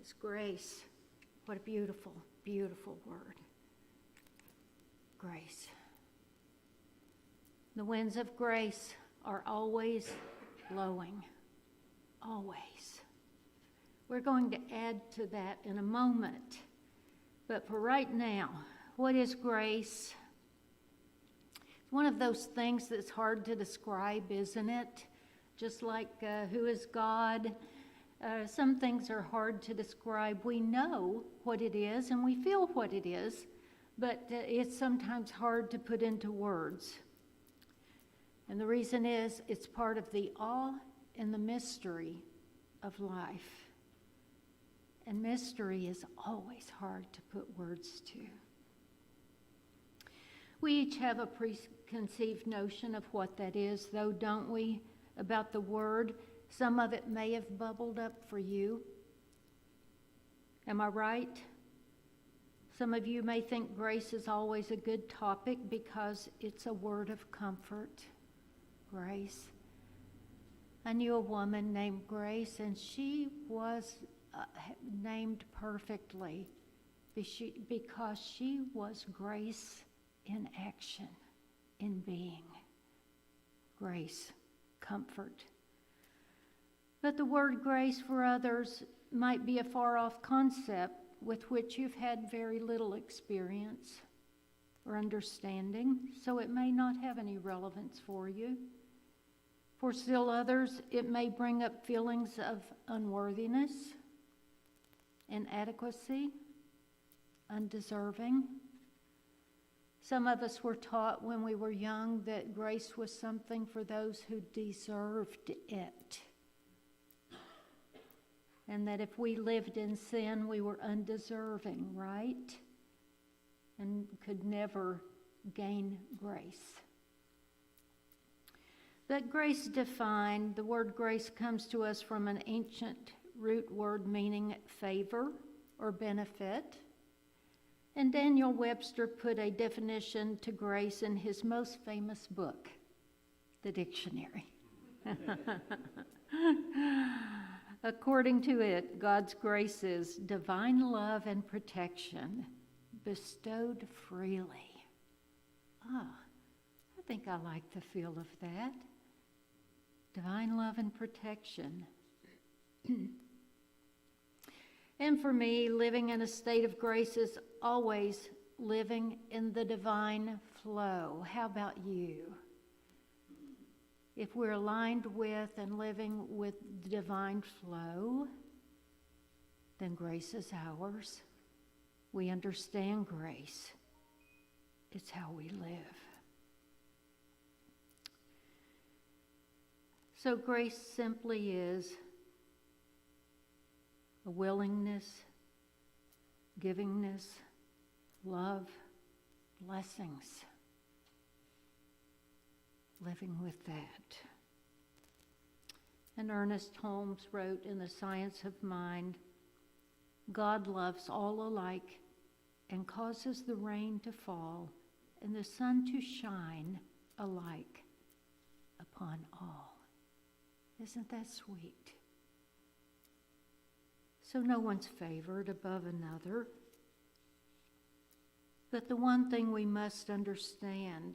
is grace. What a beautiful, beautiful word. Grace. The winds of grace are always blowing. Always. We're going to add to that in a moment. But for right now, what is grace? It's one of those things that's hard to describe, isn't it? Just like who is God? Some things are hard to describe. We know what it is and we feel what it is, but it's sometimes hard to put into words. And the reason is it's part of the awe and the mystery of life. And mystery is always hard to put words to. We each have a preconceived notion of what that is, though, don't we, about the word? Some of it may have bubbled up for you. Am I right? Some of you may think grace is always a good topic because it's a word of comfort. Grace. I knew a woman named Grace, and she was named perfectly because she was grace in action, in being. Grace, comfort. But the word grace for others might be a far-off concept with which you've had very little experience or understanding, so it may not have any relevance for you. For still others, it may bring up feelings of unworthiness, inadequacy, undeserving. Some of us were taught when we were young that grace was something for those who deserved it. And that if we lived in sin, we were undeserving, right? And could never gain grace. But grace defined, the word grace comes to us from an ancient root word meaning favor or benefit. And Daniel Webster put a definition to grace in his most famous book, the dictionary. According to it, God's grace is divine love and protection bestowed freely. I think I like the feel of that. Divine love and protection. And for me, living in a state of grace is always living in the divine flow. How about you? If we're aligned with and living with the divine flow, then grace is ours. We understand grace. It's how we live. So grace simply is a willingness, givingness, love, blessings. Living with that. And Ernest Holmes wrote in The Science of Mind, God loves all alike and causes the rain to fall and the sun to shine alike upon all. Isn't that sweet? So no one's favored above another. But the one thing we must understand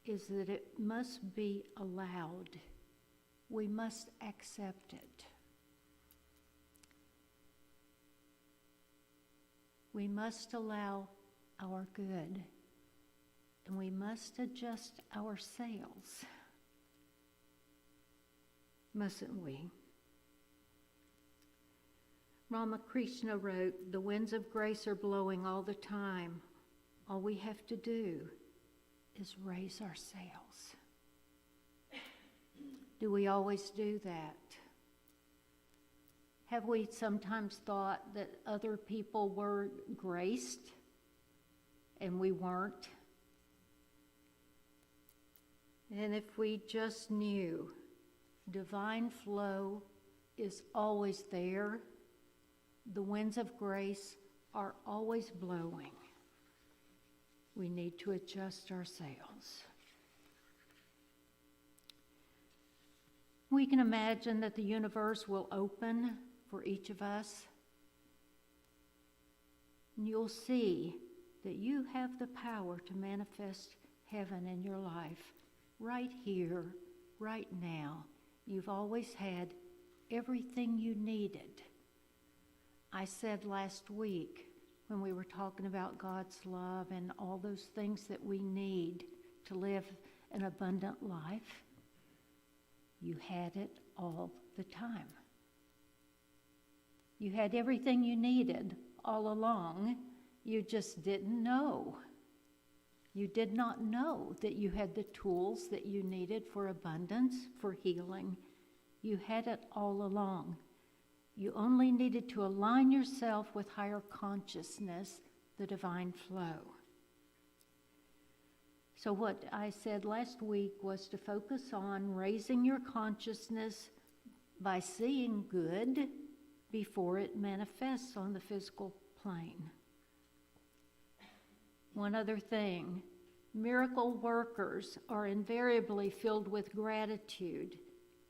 is that it must be allowed. We must accept it. We must allow our good, and we must adjust our sails. Mustn't we? Ramakrishna wrote, the winds of grace are blowing all the time. All we have to do is raise our sails. Do we always do that? Have we sometimes thought that other people were graced and we weren't? And if we just knew divine flow is always there, the winds of grace are always blowing, we need to adjust our sails. We can imagine that the universe will open for each of us And you'll see that you have the power to manifest heaven in your life right here, right now. You've always had everything you needed. I said last week when we were talking about God's love and all those things that we need to live an abundant life, you had it all the time. You had everything you needed all along. You just didn't know. You did not know that you had the tools that you needed for abundance, for healing. You had it all along. You only needed to align yourself with higher consciousness, the divine flow. So what I said last week was to focus on raising your consciousness by seeing good before it manifests on the physical plane. One other thing, miracle workers are invariably filled with gratitude,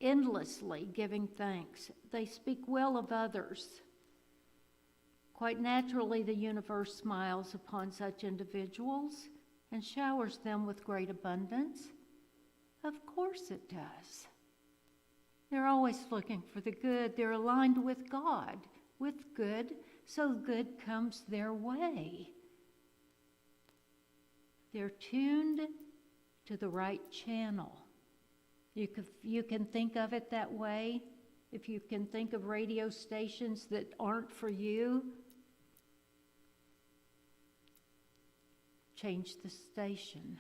endlessly giving thanks. They speak well of others. Quite naturally, the universe smiles upon such individuals and showers them with great abundance. Of course it does. They're always looking for the good. They're aligned with God, with good, so good comes their way. They're tuned to the right channel. You can think of it that way. If you can think of radio stations that aren't for you, change the station.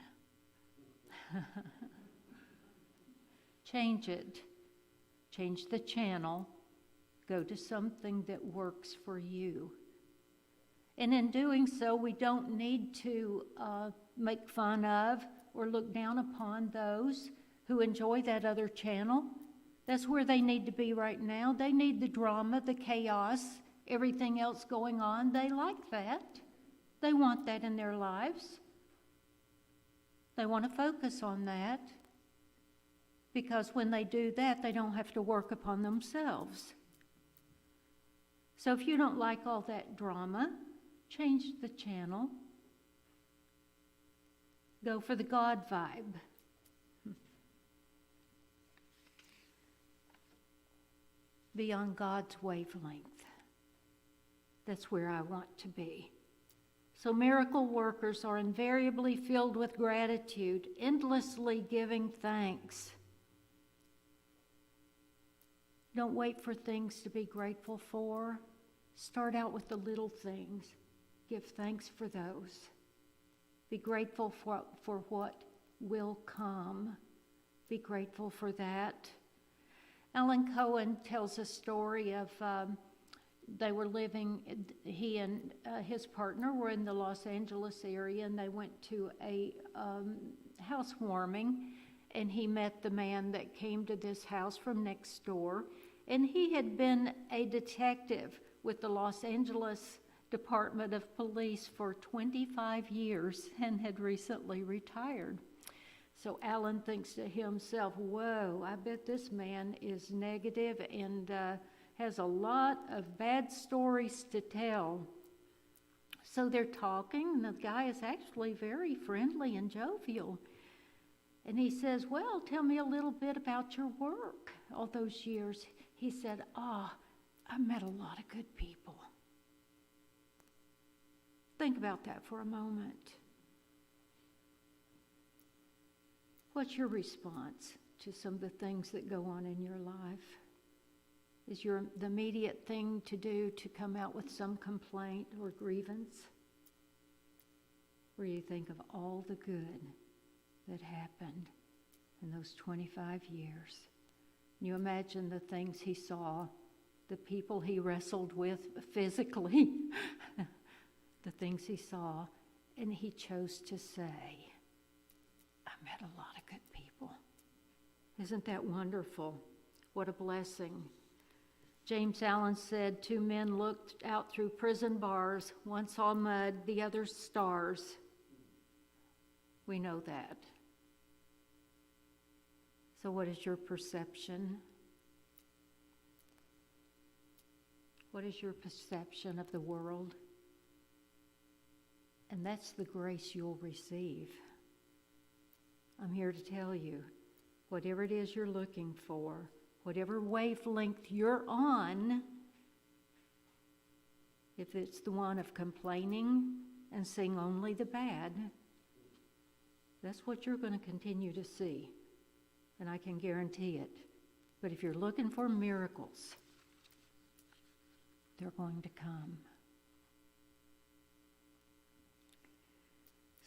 Change it. Change the channel. Go to something that works for you. And in doing so, we don't need to make fun of or look down upon those who enjoy that other channel. That's where they need to be right now. They need the drama, the chaos, everything else going on. They like that. They want that in their lives. They want to focus on that, because when they do that, they don't have to work upon themselves. So if you don't like all that drama, change the channel. Go for the God vibe. Be on God's wavelength. That's where I want to be. So miracle workers are invariably filled with gratitude, endlessly giving thanks. Don't wait for things to be grateful for. Start out with the little things. Give thanks for those. Be grateful for what will come. Be grateful for that. Alan Cohen tells a story of they were living, he and his partner were in the Los Angeles area, and they went to a housewarming, and he met the man that came to this house from next door. And he had been a detective with the Los Angeles Department of Police for 25 years and had recently retired. So Alan thinks to himself, whoa, I bet this man is negative and has a lot of bad stories to tell. So they're talking, and the guy is actually very friendly and jovial. And he says, well, tell me a little bit about your work all those years. He said, I met a lot of good people. Think about that for a moment. What's your response to some of the things that go on in your life? Is the immediate thing to do to come out with some complaint or grievance? Or you think of all the good that happened in those 25 years? You imagine the things he saw, the people he wrestled with physically, the things he saw, and he chose to say, I met a lot of good people. Isn't that wonderful? What a blessing. James Allen said, 2 men looked out through prison bars. One saw mud, the other stars. We know that. So what is your perception? What is your perception of the world? And that's the grace you'll receive. I'm here to tell you, whatever it is you're looking for, whatever wavelength you're on, if it's the one of complaining and seeing only the bad, that's what you're going to continue to see. And I can guarantee it. But if you're looking for miracles, they're going to come.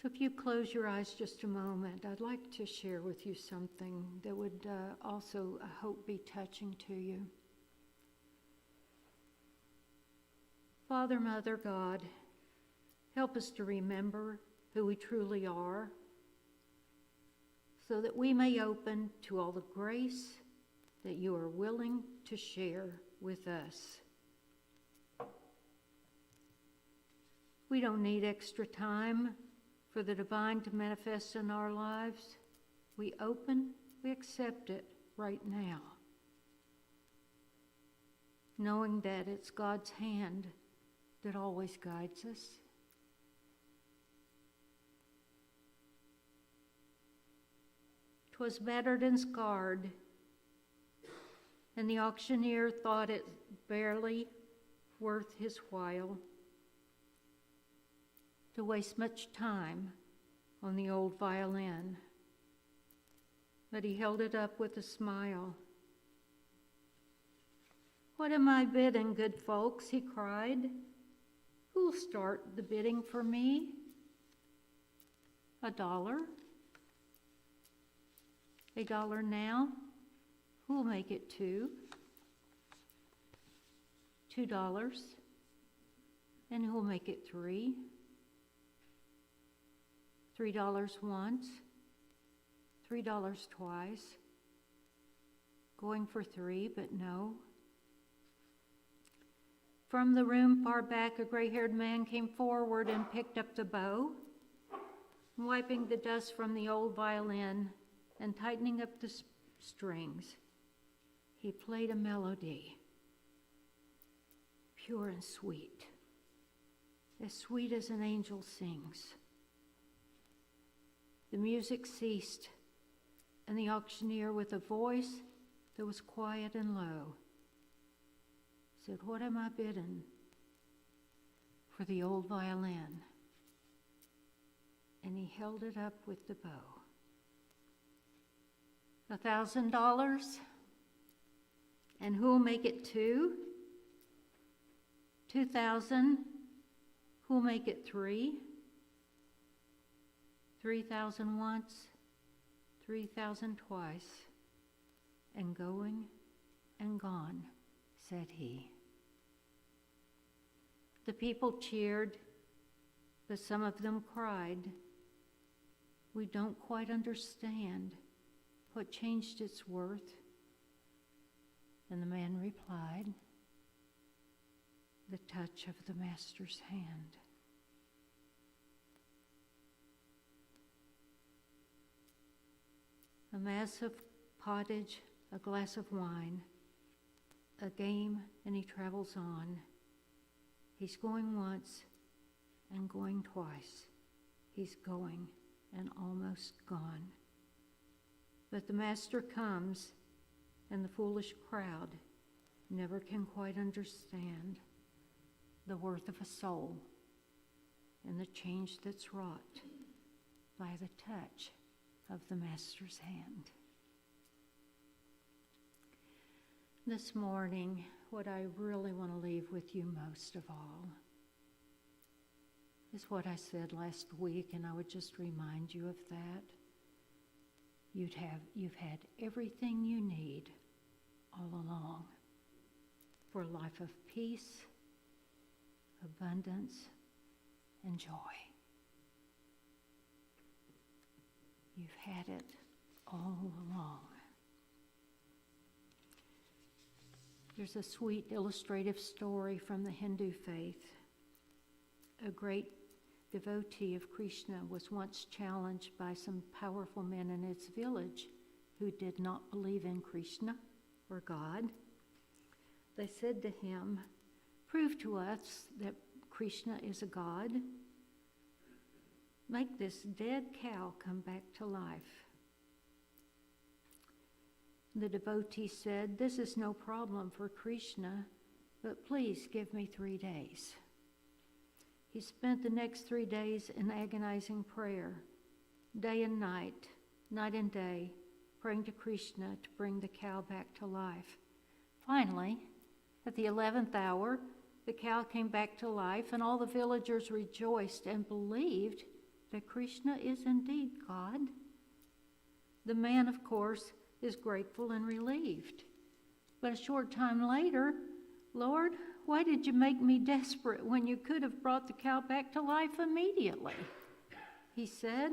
So if you close your eyes just a moment, I'd like to share with you something that would also, I hope, be touching to you. Father, Mother, God, help us to remember who we truly are so that we may open to all the grace that you are willing to share with us. We don't need extra time for the divine to manifest in our lives. We accept it right now, knowing that it's God's hand that always guides us. 'Twas battered and scarred, and the auctioneer thought it barely worth his while to waste much time on the old violin. But he held it up with a smile. "What am I bidding, good folks?" he cried. "Who'll start the bidding for me? $1? $1 now? Who'll make it $2? $2? And who'll make it $3? $3 once, $3 twice, going for $3, but no. From the room far back, a gray-haired man came forward and picked up the bow, wiping the dust from the old violin and tightening up the strings. He played a melody, pure and sweet as an angel sings. The music ceased, and the auctioneer, with a voice that was quiet and low, said, "What am I bidding for the old violin?" And he held it up with the bow. $1,000? And who'll make it $2? $2,000? Who'll make it $3? $3,000 once, $3,000 twice, and going and gone, said he. The people cheered, but some of them cried. We don't quite understand what changed its worth. And the man replied, the touch of the master's hand. A mass of pottage, a glass of wine, a game, and he travels on. He's going once and going twice. He's going and almost gone. But the master comes, and the foolish crowd never can quite understand the worth of a soul and the change that's wrought by the touch of the master's hand. This morning, what I really want to leave with you most of all is what I said last week, and I would just remind you of that. You've had everything you need all along for a life of peace, abundance, and joy. You've had it all along. There's a sweet illustrative story from the Hindu faith. A great devotee of Krishna was once challenged by some powerful men in its village who did not believe in Krishna or God. They said to him, "Prove to us that Krishna is a god." Make this dead cow come back to life. The devotee said, "This is no problem for Krishna, but please give me 3 days." He spent the next 3 days in agonizing prayer, day and night and day, praying to Krishna to bring the cow back to life. Finally, at the 11th hour, the cow came back to life, and all the villagers rejoiced and believed that Krishna is indeed God. The man, of course, is grateful and relieved. But a short time later, "Lord, why did you make me desperate when you could have brought the cow back to life immediately?" he said.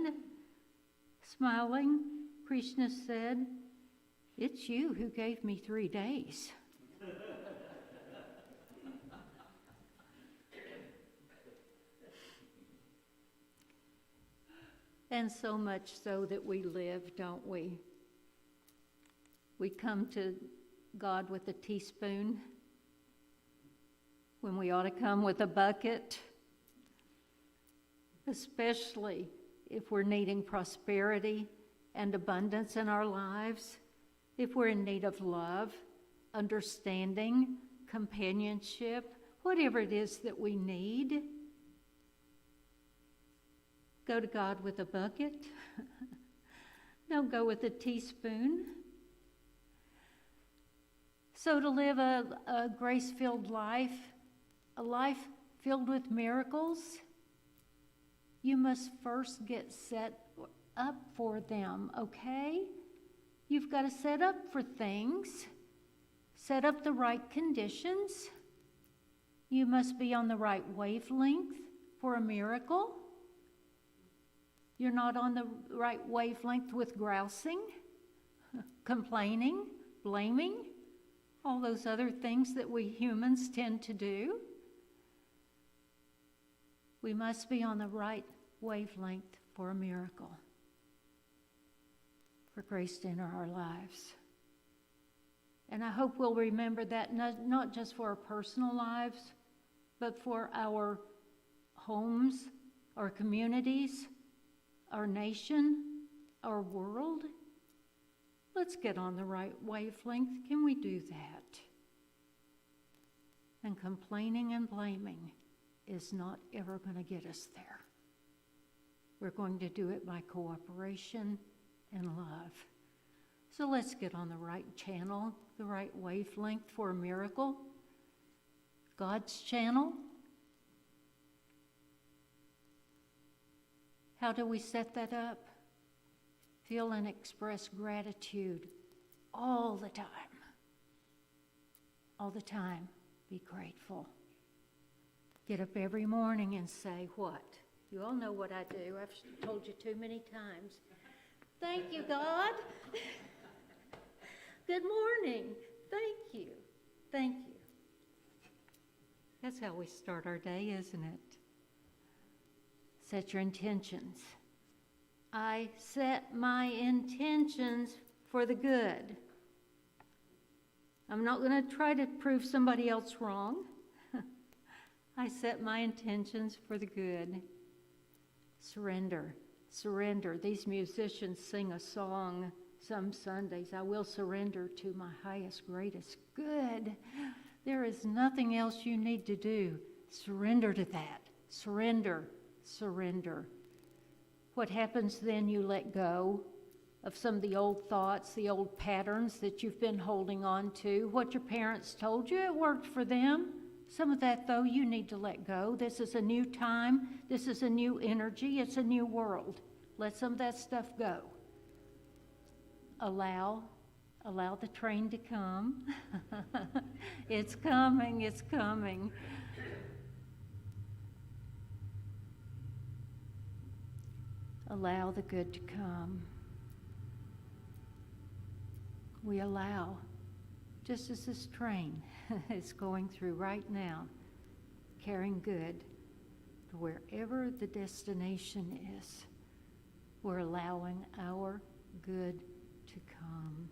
Smiling, Krishna said, "It's you who gave me 3 days." And so much so that we live, don't we? We come to God with a teaspoon when we ought to come with a bucket, especially if we're needing prosperity and abundance in our lives, if we're in need of love, understanding, companionship, whatever it is that we need. Go to God with a bucket. Don't go with a teaspoon. So to live a grace-filled life, a life filled with miracles, you must first get set up for them, okay? You've got to set up for things, set up the right conditions. You must be on the right wavelength for a miracle. You're not on the right wavelength with grousing, complaining, blaming, all those other things that we humans tend to do. We must be on the right wavelength for a miracle, for grace to enter our lives. And I hope we'll remember that not just for our personal lives, but for our homes, our communities, our nation, our world. Let's get on the right wavelength. Can we do that? And complaining and blaming is not ever going to get us there. We're going to do it by cooperation and love. So let's get on the right channel, the right wavelength for a miracle. God's channel. How do we set that up? Feel and express gratitude all the time. All the time, be grateful. Get up every morning and say what? You all know what I do. I've told you too many times. Thank you, God. Good morning. Thank you. Thank you. That's how we start our day, isn't it? Set your intentions. I set my intentions for the good. I'm not going to try to prove somebody else wrong. I set my intentions for the good. Surrender. Surrender. These musicians sing a song some Sundays. I will surrender to my highest, greatest good. There is nothing else you need to do. Surrender to that. Surrender. Surrender. What happens then? You let go of some of the old thoughts, the old patterns that you've been holding on to. What your parents told you, it worked for them. Some of that, though, you need to let go. This is a new time. This is a new energy. It's a new world. Let some of that stuff go. Allow the train to come. It's coming. It's coming. Allow the good to come. We allow, just as this train is going through right now, carrying good to wherever the destination is. We're allowing our good to come.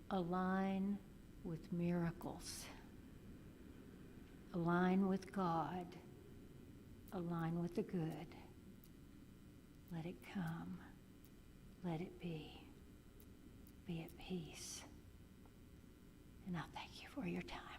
Align with miracles. Align with God. Align line with the good. Let it come. Let it be. Be at peace. And I thank you for your time.